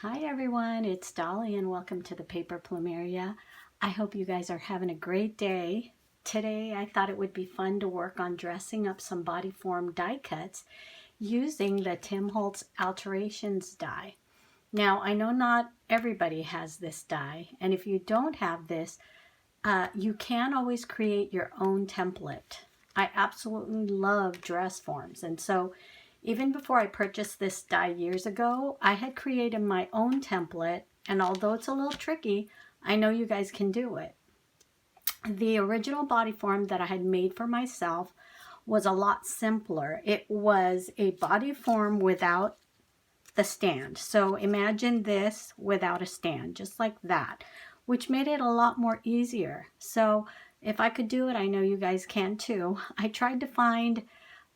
Hi everyone, it's Dolly and welcome to the ThePaperPlumeria. I hope you guys are having a great day. Today I thought it would be fun to work on dressing up some body form die cuts using the Tim Holtz Alterations die. Now I know not everybody has this die, and if you don't have this, you can always create your own template. I absolutely love dress forms, and so even before I purchased this die years ago, I had created my own template, and although it's a little tricky, I know you guys can do it. The original body form that I had made for myself was a lot simpler. It was a body form without the stand. So imagine this without a stand, just like that, which made it a lot more easier. So if I could do it, I know you guys can too. I tried to find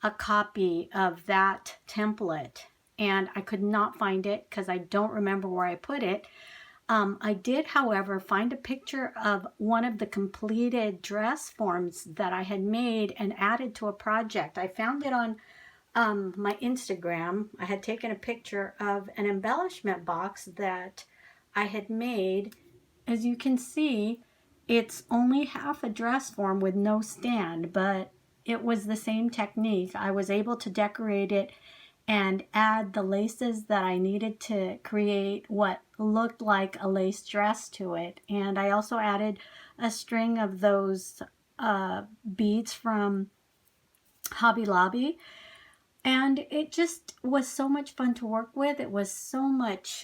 a copy of that template and I could not find it because I don't remember where I put it. I did, however, find a picture of one of the completed dress forms that I had made and added to a project. I found it on my Instagram. I had taken a picture of an embellishment box that I had made. As you can see, it's only half a dress form with no stand, but it was the same technique. I was able to decorate it and add the laces that I needed to create what looked like a lace dress to it. And I also added a string of those beads from Hobby Lobby. And it just was so much fun to work with. It was so much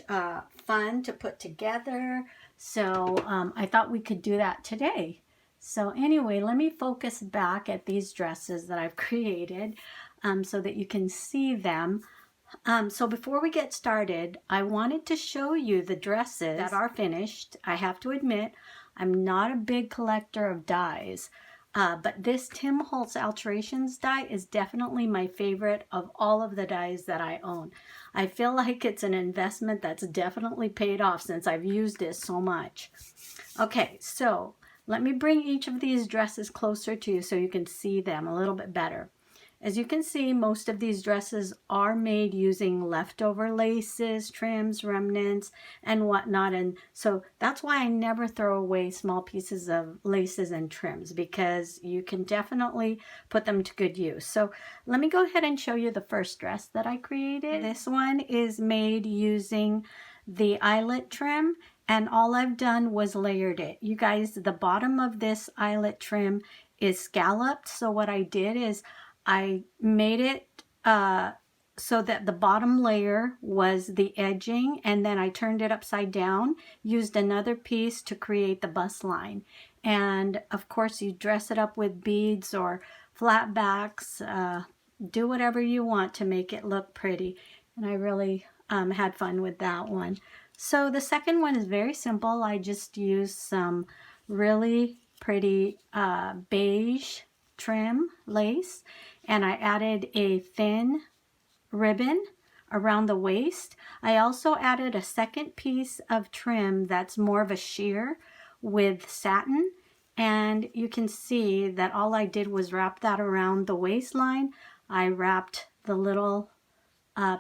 fun to put together. So I thought we could do that today. So anyway, let me focus back at these dresses that I've created so that you can see them. So before we get started, I wanted to show you the dresses that are finished. I have to admit, I'm not a big collector of dies. But this Tim Holtz Alterations die is definitely my favorite of all of the dies that I own. I feel like it's an investment that's definitely paid off since I've used it so much. Okay, so let me bring each of these dresses closer to you so you can see them a little bit better. As you can see, most of these dresses are made using leftover laces, trims, remnants, and whatnot. And so that's why I never throw away small pieces of laces and trims, because you can definitely put them to good use. So let me go ahead and show you the first dress that I created. This one is made using the eyelet trim, and all I've done was layered it. You guys, the bottom of this eyelet trim is scalloped. So what I did is I made it so that the bottom layer was the edging, and then I turned it upside down, used another piece to create the bust line. And of course you dress it up with beads or flat backs, do whatever you want to make it look pretty. And I really had fun with that one. So the second one is very simple. I just used some really pretty beige trim lace, and I added a thin ribbon around the waist. I also added a second piece of trim that's more of a sheer with satin, and you can see that all I did was wrap that around the waistline. I wrapped the little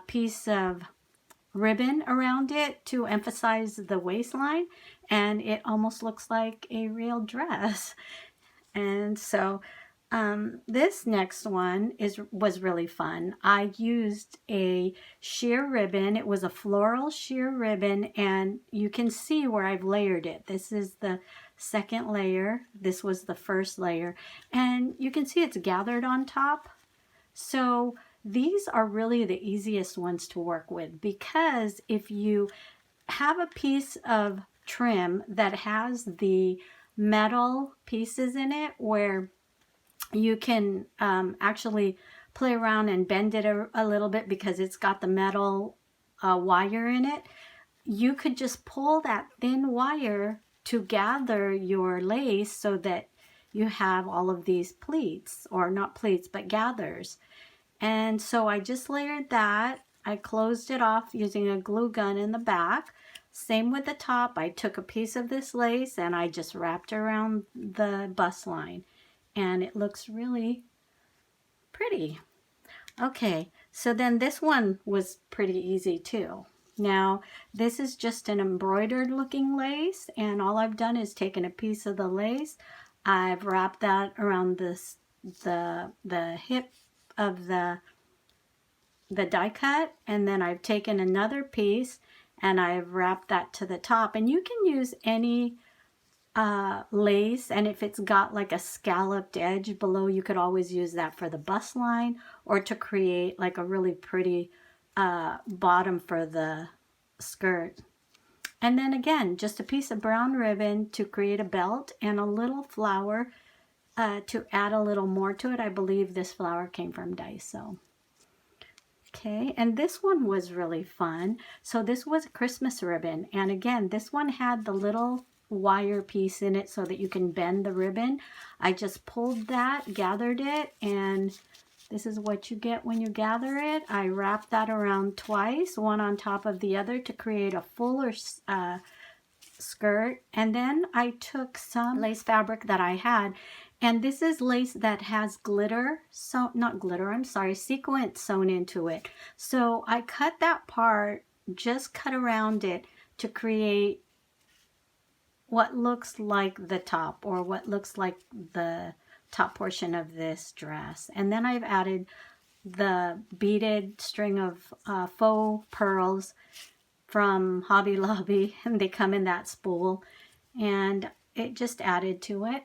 piece of ribbon around it to emphasize the waistline, and it almost looks like a real dress. And so this next one was really fun. I used a sheer ribbon. It was a floral sheer ribbon, and you can see where I've layered it. This is the second layer. This was the first layer, and you can see it's gathered on top. So these are really the easiest ones to work with, because if you have a piece of trim that has the metal pieces in it where you can actually play around and bend it a little bit because it's got the metal wire in it, you could just pull that thin wire to gather your lace so that you have all of these pleats, or not pleats, but gathers. And so I just layered that. I closed it off using a glue gun in the back. Same with the top. I took a piece of this lace and I just wrapped around the bust line, and it looks really pretty. Okay, so then this one was pretty easy too. Now, this is just an embroidered looking lace, and all I've done is taken a piece of the lace. I've wrapped that around the hip of the die cut, and then I've taken another piece and I've wrapped that to the top. And you can use any lace, and if it's got like a scalloped edge below, you could always use that for the bust line or to create like a really pretty bottom for the skirt. And then again, just a piece of brown ribbon to create a belt and a little flower to add a little more to it. I believe this flower came from Daiso. Okay, and this one was really fun. So this was a Christmas ribbon, and again, this one had the little wire piece in it so that you can bend the ribbon. I just pulled that, gathered it, and this is what you get when you gather it. I wrapped that around twice, one on top of the other to create a fuller skirt. And then I took some lace fabric that I had, and this is lace that has glitter, so not glitter, I'm sorry, sequins sewn into it. So I cut that part, just cut around it to create what looks like the top, or what looks like the top portion of this dress. And then I've added the beaded string of faux pearls from Hobby Lobby, and they come in that spool, and it just added to it.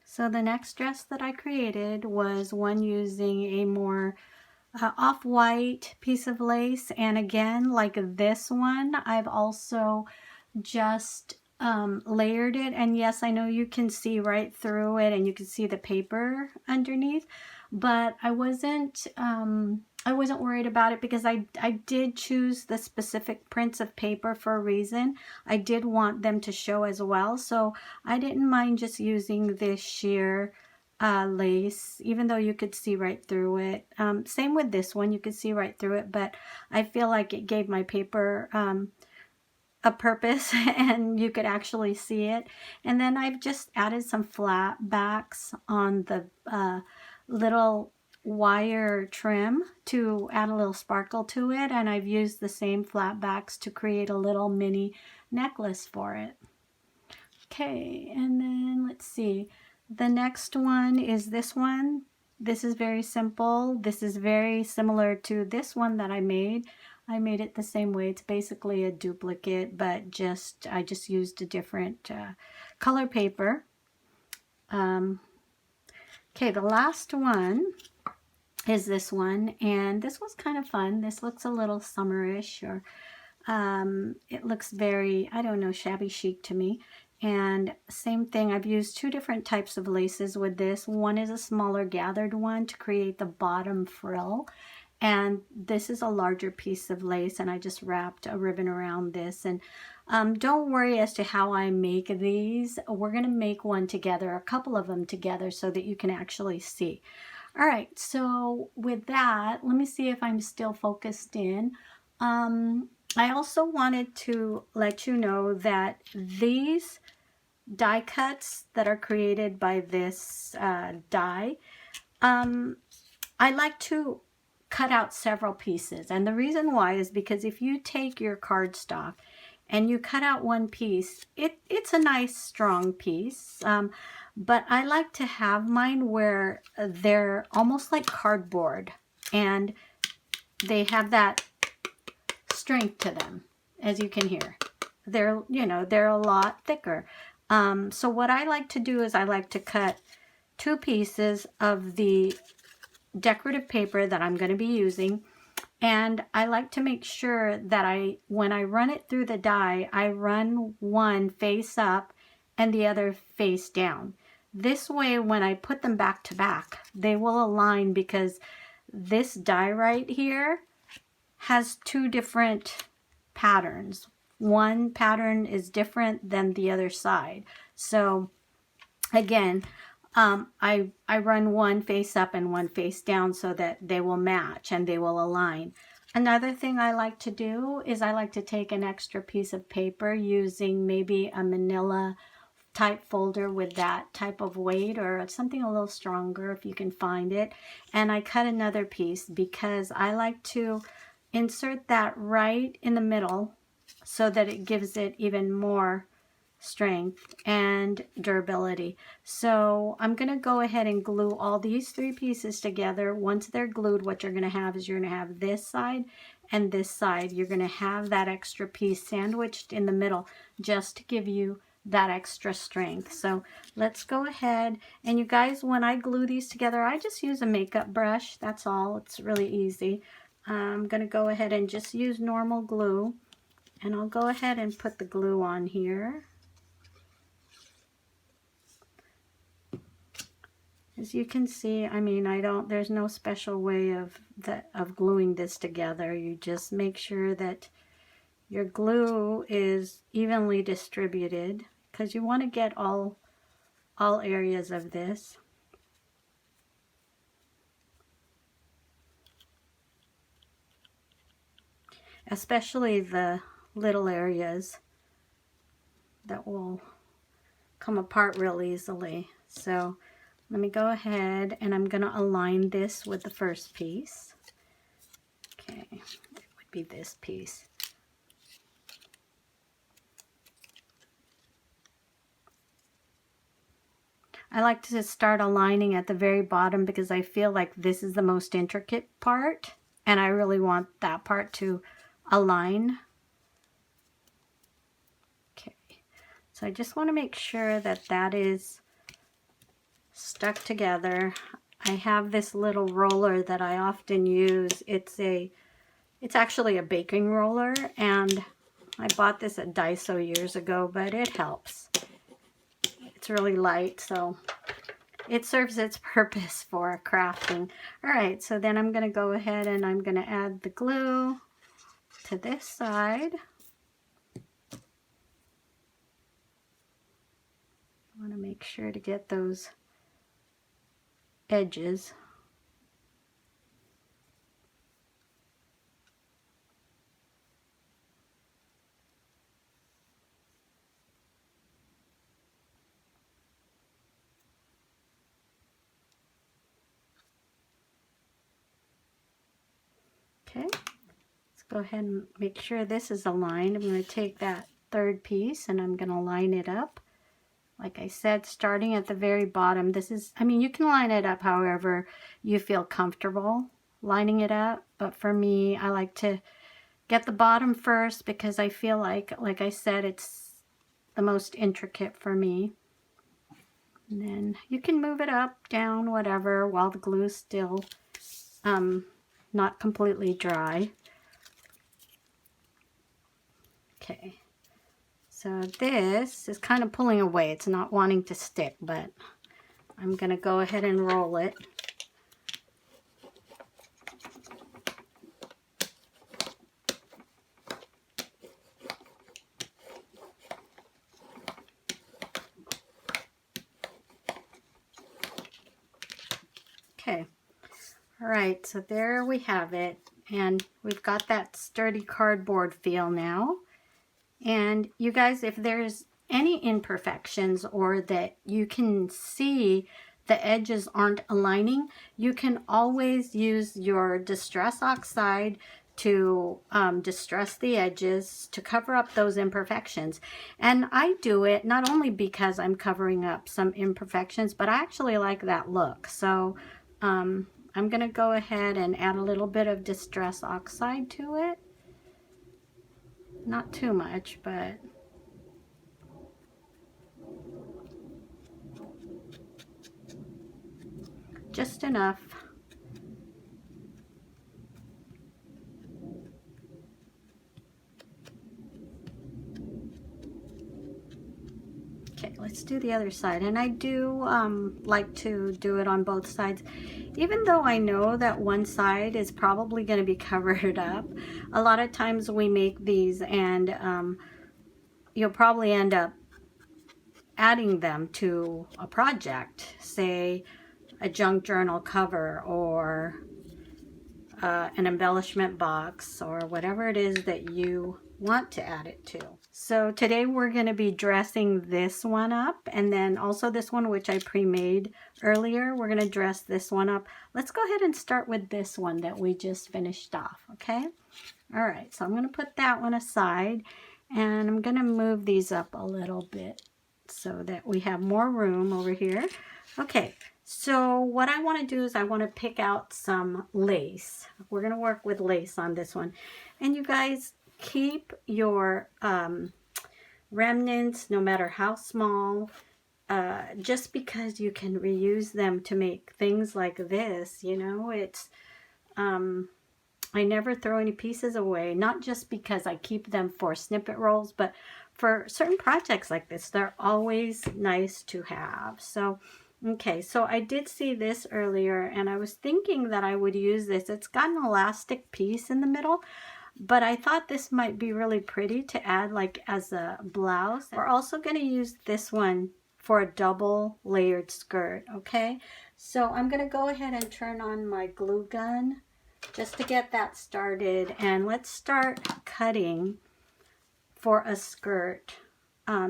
So the next dress that I created was one using a more off-white piece of lace, and again, like this one, I've also just layered it. And yes, I know you can see right through it and you can see the paper underneath, but I wasn't worried about it because I did choose the specific prints of paper for a reason. I did want them to show as well, so I didn't mind just using this sheer lace, even though you could see right through it. Same with this one, you could see right through it, but I feel like it gave my paper a purpose and you could actually see it. And then I've just added some flat backs on the little wire trim to add a little sparkle to it, and I've used the same flat backs to create a little mini necklace for it. Okay, and then let's see, the next one is this one. This is very simple. This is very similar to this one that I made. I made it the same way. It's basically a duplicate, but I just used a different color paper. Okay, the last one is this one, and this was kind of fun. This looks a little summerish, or it looks very, I don't know, shabby chic to me. And same thing, I've used two different types of laces with this. One is a smaller gathered one to create the bottom frill, and this is a larger piece of lace, and I just wrapped a ribbon around this. And don't worry as to how I make these. We're going to make one together, a couple of them together, so that you can actually see. All right, so with that, let me see if I'm still focused in. I also wanted to let you know that these die cuts that are created by this die, I like to cut out several pieces. And the reason why is because if you take your cardstock and you cut out one piece, it's a nice strong piece. But I like to have mine where they're almost like cardboard and they have that strength to them, as you can hear. They're, you know, they're a lot thicker. So what I like to do is I like to cut two pieces of the decorative paper that I'm going to be using, and I like to make sure that when I run it through the die, I run one face up and the other face down. This way, when I put them back to back, they will align, because this die right here has two different patterns. One pattern is different than the other side. So again, I run one face up and one face down so that they will match and they will align. Another thing I like to do is I like to take an extra piece of paper using maybe a manila type folder with that type of weight, or something a little stronger if you can find it, and I cut another piece because I like to insert that right in the middle so that it gives it even more strength and durability. So I'm going to go ahead and glue all these 3 pieces together. Once they're glued, what you're going to have is you're going to have this side and this side. You're going to have that extra piece sandwiched in the middle just to give you that extra strength. So let's go ahead, and you guys, when I glue these together, I just use a makeup brush. That's all. It's really easy. I'm going to go ahead and just use normal glue, and I'll go ahead and put the glue on here. As you can see, I mean, there's no special way of gluing this together. You just make sure that your glue is evenly distributed, because you want to get all areas of this. Especially the little areas that will come apart real easily. So let me go ahead, and I'm going to align this with the first piece. Okay, it would be this piece. I like to start aligning at the very bottom because I feel like this is the most intricate part, and I really want that part to align. Okay, so I just want to make sure that that is stuck together. I have this little roller that I often use. It's actually a baking roller, and I bought this at Daiso years ago, but it helps. It's really light, so it serves its purpose for crafting. All right, so then I'm going to go ahead and I'm going to add the glue to this side. I want to make sure to get those edges. Okay, let's go ahead and make sure this is aligned. I'm going to take that third piece and I'm going to line it up. Like I said, starting at the very bottom, this is, I mean, you can line it up however you feel comfortable lining it up, but for me, I like to get the bottom first because I feel like I said, it's the most intricate for me. And then you can move it up, down, whatever, while the glue is still not completely dry. Okay, so this is kind of pulling away. It's not wanting to stick, but I'm going to go ahead and roll it. Okay, all right, so there we have it, and we've got that sturdy cardboard feel now. And you guys, if there's any imperfections or that you can see the edges aren't aligning, you can always use your Distress Oxide to distress the edges to cover up those imperfections. And I do it not only because I'm covering up some imperfections, but I actually like that look. So I'm going to go ahead and add a little bit of Distress Oxide to it. Not too much, but just enough. Okay, let's do the other side. And I do like to do it on both sides. Even though I know that one side is probably going to be covered up, a lot of times we make these and you'll probably end up adding them to a project, say a junk journal cover or an embellishment box or whatever it is that you want to add it to. So today we're going to be dressing this one up, and then also this one, which I pre-made earlier. We're going to dress this one up. Let's go ahead and start with this one that we just finished off, okay? All right, so I'm going to put that one aside, and I'm going to move these up a little bit so that we have more room over here. Okay, so what I want to do is I want to pick out some lace. We're going to work with lace on this one. And you guys, keep your remnants, no matter how small, just because you can reuse them to make things like this, you know, it's, I never throw any pieces away, not just because I keep them for snippet rolls, but for certain projects like this, they're always nice to have. So, okay, so I did see this earlier, and I was thinking that I would use this. It's got an elastic piece in the middle, but I thought this might be really pretty to add like as a blouse. We're also going to use this one for a double layered skirt, okay? So I'm going to go ahead and turn on my glue gun just to get that started, and let's start cutting for a skirt.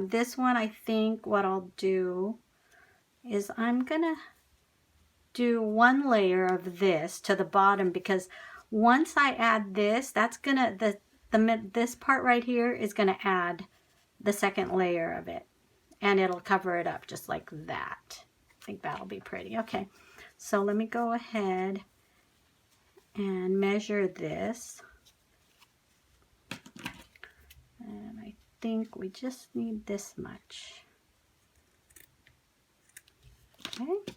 This one, I think what I'll do is I'm gonna do one layer of this to the bottom, because once I add this, that's gonna, this part right here is gonna add the second layer of it, and it'll cover it up just like that. I think that'll be pretty. Okay, so let me go ahead and measure this, and I think we just need this much. Okay,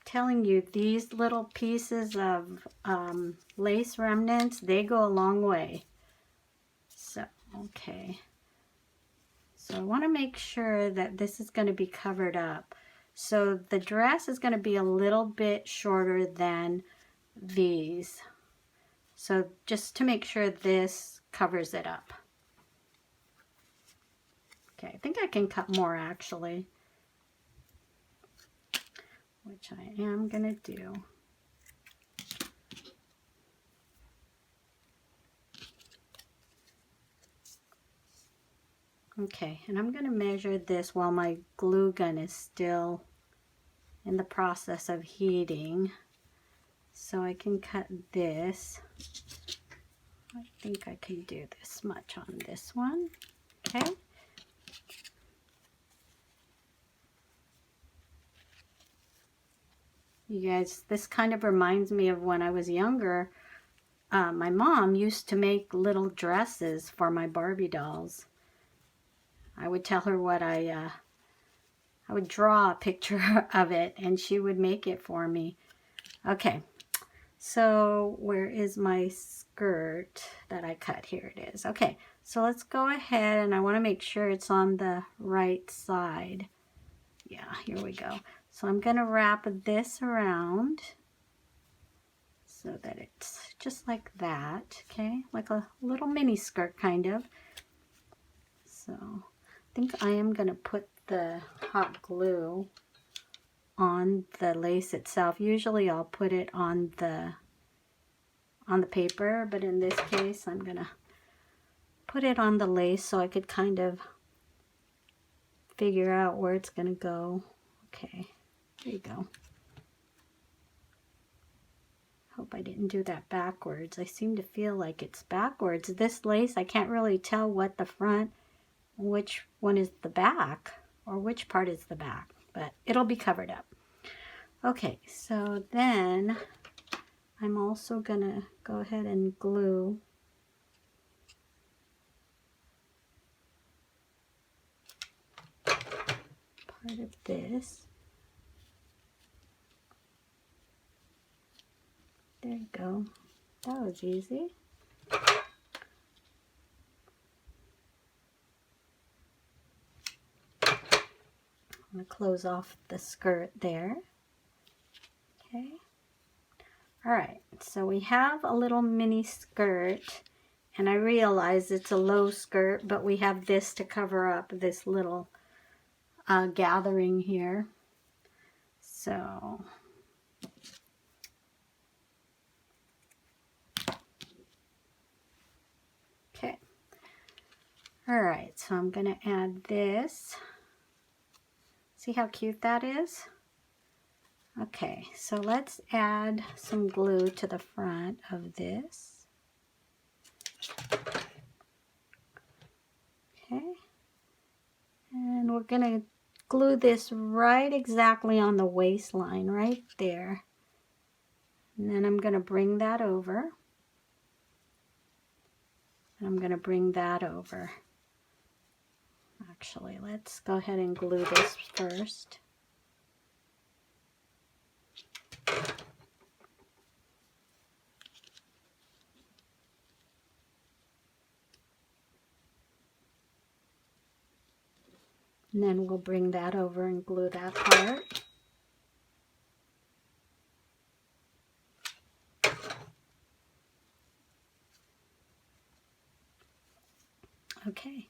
telling you, these little pieces of lace remnants, they go a long way. So okay, so I want to make sure that this is going to be covered up, so the dress is going to be a little bit shorter than these, so just to make sure this covers it up. Okay, I think I can cut more actually, which I am gonna do. Okay, and I'm gonna measure this while my glue gun is still in the process of heating, so I can cut this. I think I can do this much on this one. Okay. You guys, this kind of reminds me of when I was younger. My mom used to make little dresses for my Barbie dolls. I would tell her what I would draw a picture of it, and she would make it for me. Okay, so where is my skirt that I cut? Here it is. Okay, so let's go ahead, and I want to make sure it's on the right side. Yeah, here we go. So I'm going to wrap this around so that it's just like that, okay? Like a little mini skirt kind of. So I think I am going to put the hot glue on the lace itself. Usually I'll put it on the paper, but in this case I'm going to put it on the lace so I could kind of figure out where it's going to go. Okay. There you go. Hope I didn't do that backwards. I seem to feel like it's backwards. This lace, I can't really tell what the front, which one is the back, or which part is the back, but it'll be covered up. Okay, so then I'm also gonna go ahead and glue part of this. There you go. That was easy. I'm going to close off the skirt there. Okay. All right. So we have a little mini skirt, and I realize it's a low skirt, but we have this to cover up this little gathering here. So All right, so I'm gonna add this. See how cute that is? Okay, so let's add some glue to the front of this. Okay, and we're gonna glue this right exactly on the waistline, right there. And then I'm gonna bring that over. And I'm gonna bring that over. Actually, let's go ahead and glue this first. And then we'll bring that over and glue that part. Okay,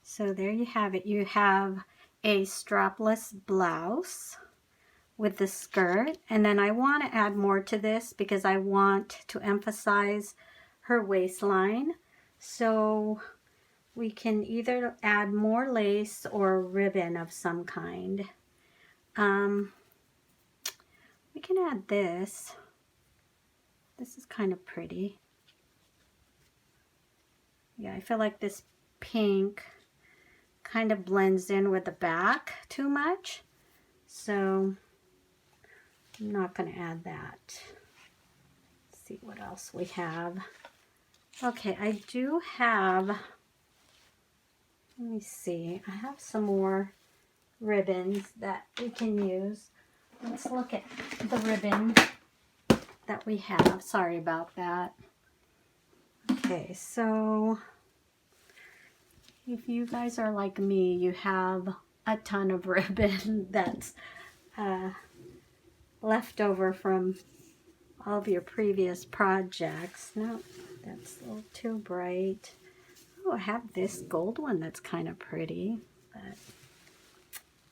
so there you have it. You have a strapless blouse with the skirt, and then I want to add more to this because I want to emphasize her waistline. So we can either add more lace or ribbon of some kind. We can add this. This is kind of pretty. Yeah, I feel like this pink kind of blends in with the back too much. So I'm not going to add that. Let's see what else we have. Okay, I do have, let me see, I have some more ribbons that we can use. Let's look at the ribbon that we have. Sorry about that. Okay, so if you guys are like me, you have a ton of ribbon that's left over from all of your previous projects. No, that's a little too bright. Oh, I have this gold one that's kind of pretty, but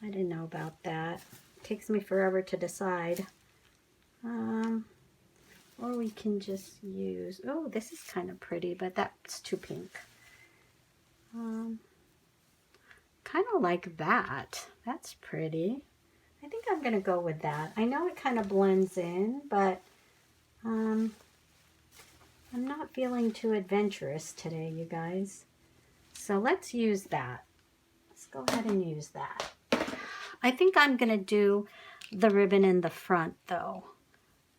I didn't know about that. It takes me forever to decide. Or we can just use, oh, this is kind of pretty, but that's too pink. Kind of like that. That's pretty. I think I'm going to go with that. I know it kind of blends in, but I'm not feeling too adventurous today, you guys. So let's use that. Let's go ahead and use that. I think I'm going to do the ribbon in the front, though,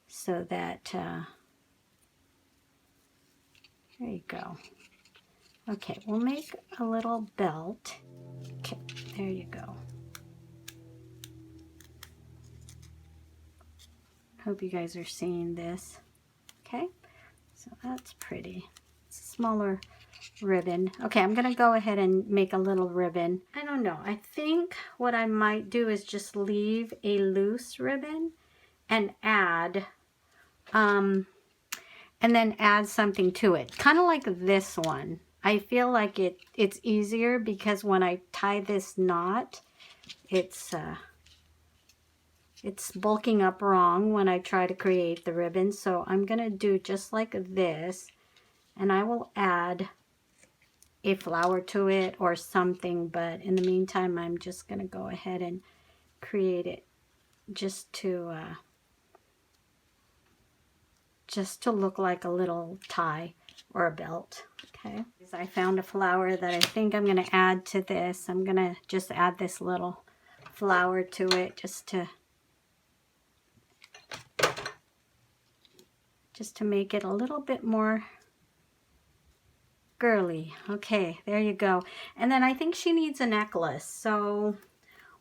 so that, there you go. Okay, we'll make a little belt. Okay, there you go. Hope you guys are seeing this. Okay, so that's pretty. It's a smaller ribbon. Okay, I'm gonna go ahead and make a little ribbon. I don't know, I think what I might do is just leave a loose ribbon and add and then add something to it, kind of like this one. I feel like it's easier because when I tie this knot, it's bulking up wrong when I try to create the ribbon. So I'm gonna do just like this, and I will add a flower to it or something, but in the meantime I'm just gonna go ahead and create it just to look like a little tie or a belt. Okay, I found a flower that I think I'm gonna add to this. I'm gonna just add this little flower to it just to make it a little bit more girly. Okay, there you go. And then I think she needs a necklace. So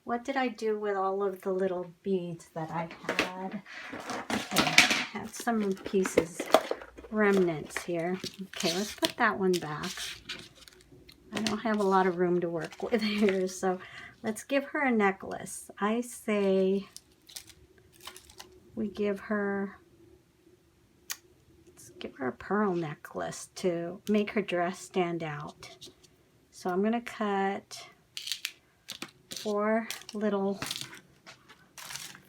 what did I do with all of the little beads that I had? Okay, I have some pieces, remnants here. Okay, let's put that one back. I don't have a lot of room to work with here, so let's give her a necklace. I say we give her, let's give her a pearl necklace to make her dress stand out. So I'm gonna cut 4 little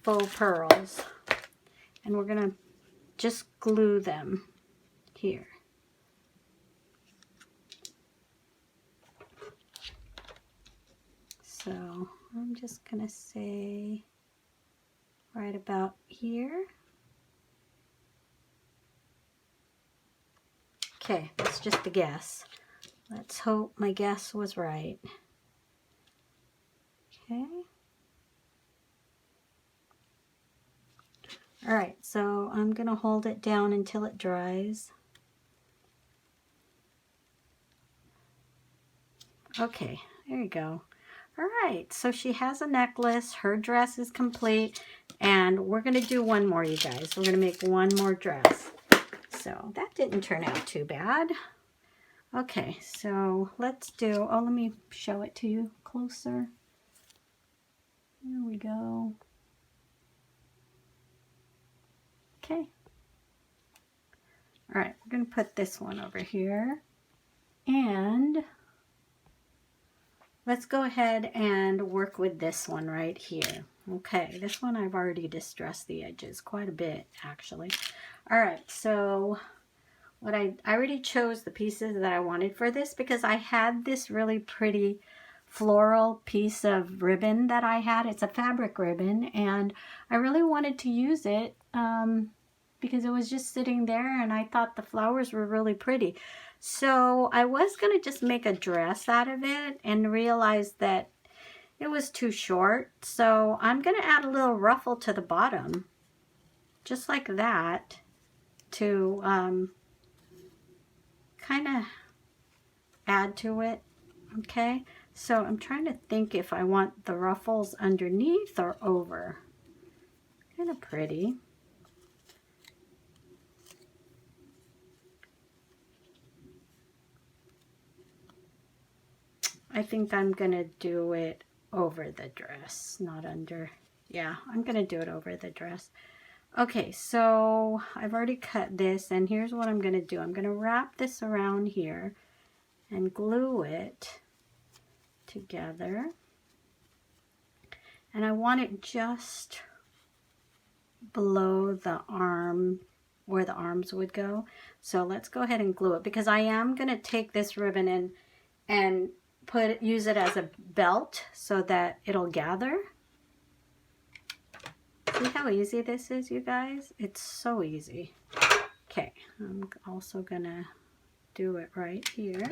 faux pearls, and we're gonna just glue them here. So I'm just gonna say right about here. Okay, that's just a guess. Let's hope my guess was right. Okay. All right, so I'm gonna hold it down until it dries. Okay, there you go. All right, so she has a necklace, her dress is complete, and we're gonna do one more, you guys. We're gonna make one more dress. So that didn't turn out too bad. Okay, so let's do, oh, let me show it to you closer. There we go. Okay. All right, we're gonna put this one over here. And let's go ahead and work with this one right here. Okay, this one I've already distressed the edges quite a bit, actually. All right, so what I already chose the pieces that I wanted for this because I had this really pretty floral piece of ribbon that I had. It's a fabric ribbon, and I really wanted to use it because it was just sitting there, and I thought the flowers were really pretty. So I was going to just make a dress out of it and realized that it was too short. So I'm going to add a little ruffle to the bottom, just like that, to kind of add to it. Okay, so I'm trying to think if I want the ruffles underneath or over. Kind of pretty. I think I'm gonna do it over the dress, not under. Yeah, I'm gonna do it over the dress. Okay, so I've already cut this, and here's what I'm gonna do. I'm gonna wrap this around here and glue it together. And I want it just below the arm, where the arms would go. So let's go ahead and glue it, because I am gonna take this ribbon and use it as a belt so that it'll gather. See how easy this is, you guys? It's so easy. Okay, I'm also gonna do it right here.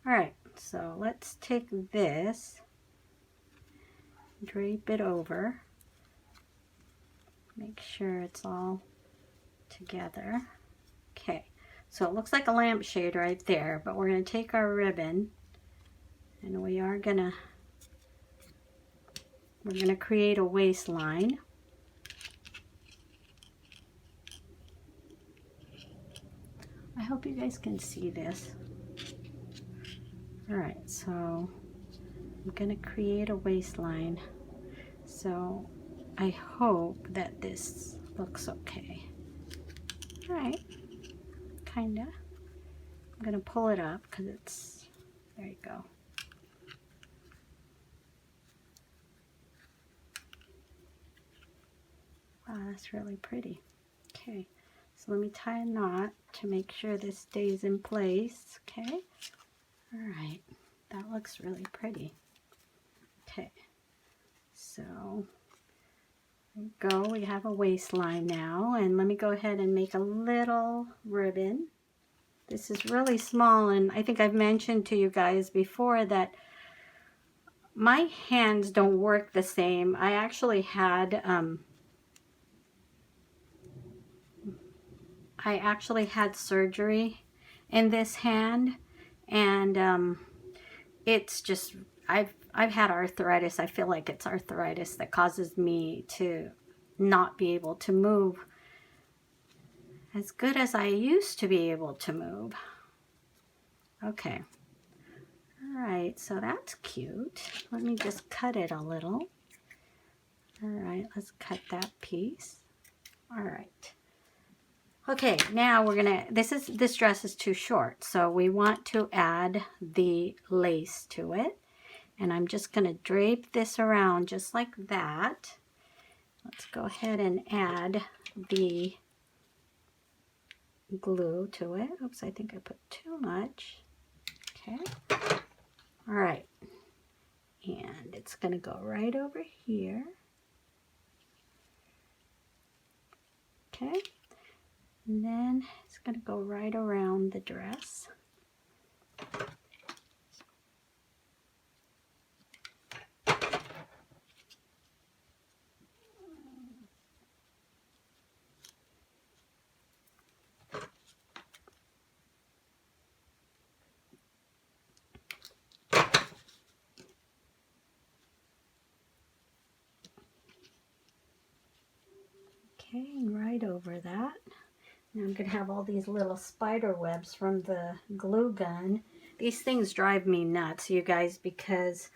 All right, so let's take this, drape it over, make sure it's all together. Okay, so it looks like a lampshade right there, but we're gonna take our ribbon and we're gonna create a waistline. I hope you guys can see this. All right, so I'm gonna create a waistline. So I hope that this looks okay. All right, kinda. I'm gonna pull it up because it's, there you go. Wow, that's really pretty. Okay, so let me tie a knot to make sure this stays in place. Okay, all right, that looks really pretty. Okay, so there we go. We have a waistline now, and let me go ahead and make a little ribbon. This is really small, and I think I've mentioned to you guys before that my hands don't work the same. I actually had surgery in this hand, and it's just, I've had arthritis. I feel like it's arthritis that causes me to not be able to move as good as I used to be able to move. Okay. All right, so that's cute. Let me just cut it a little. All right, let's cut that piece. All right. Okay, now we're gonna, this dress is too short, so we want to add the lace to it. And I'm just gonna drape this around just like that. Let's go ahead and add the glue to it. Oops, I think I put too much. Okay. All right. And it's going to go right over here. Okay. And then it's going to go right around the dress. Okay, and right over that. Now I'm going to have all these little spider webs from the glue gun. These things drive me nuts, you guys, because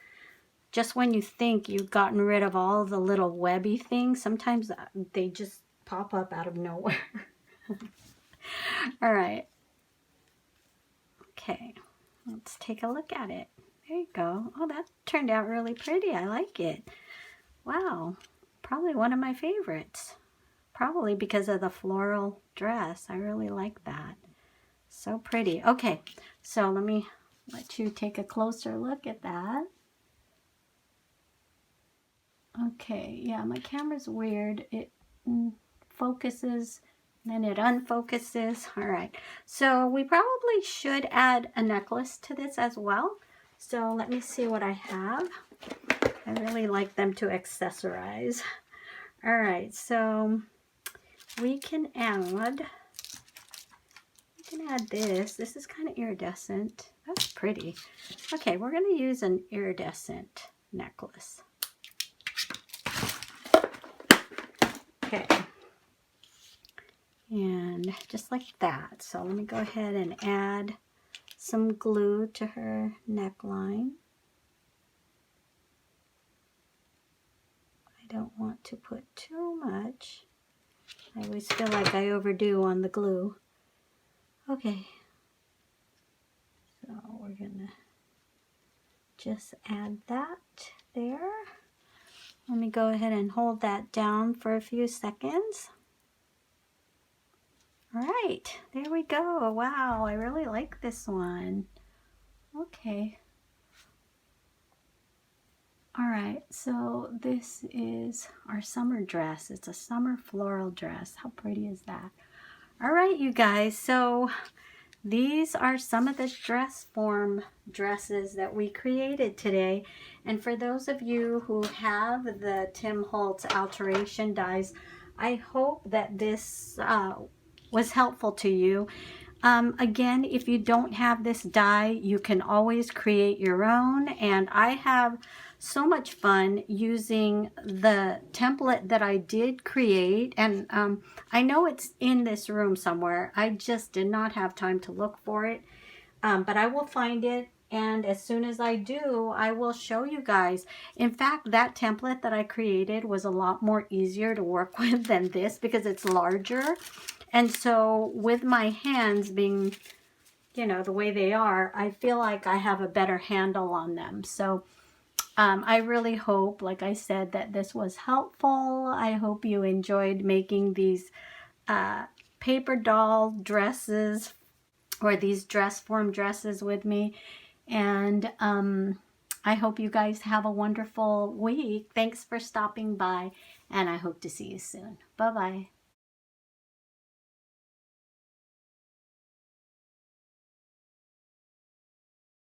just when you think you've gotten rid of all the little webby things, sometimes they just pop up out of nowhere. All right. Okay, let's take a look at it. There you go. Oh, that turned out really pretty. I like it. Wow, probably one of my favorites. Probably because of the floral dress. I really like that. So pretty. Okay, so let me let you take a closer look at that. Okay, yeah, my camera's weird. It focuses, then it unfocuses. All right, so we probably should add a necklace to this as well. So let me see what I have. I really like them to accessorize. All right, so we can add this. This is kind of iridescent. That's pretty. Okay, we're going to use an iridescent necklace. Okay. And just like that. So let me go ahead and add some glue to her neckline. I don't want to put too much. I always feel like I overdo on the glue. Okay. So we're gonna just add that there. Let me go ahead and hold that down for a few seconds. All right, there we go. Wow, I really like this one. Okay. All right, so this is our summer dress. It's a summer floral dress. How pretty is that? All right, you guys, so these are some of the dress form dresses that we created today. And for those of you who have the Tim Holtz Alteration dies, I hope that this was helpful to you. Again, if you don't have this die, you can always create your own. And I have so much fun using the template that I did create. And I know it's in this room somewhere. I just did not have time to look for it. But I will find it. And as soon as I do, I will show you guys. In fact, that template that I created was a lot more easier to work with than this because it's larger. And so with my hands being, you know, the way they are, I feel like I have a better handle on them. So I really hope, like I said, that this was helpful. I hope you enjoyed making these paper doll dresses or these dress form dresses with me. And I hope you guys have a wonderful week. Thanks for stopping by, and I hope to see you soon. Bye-bye.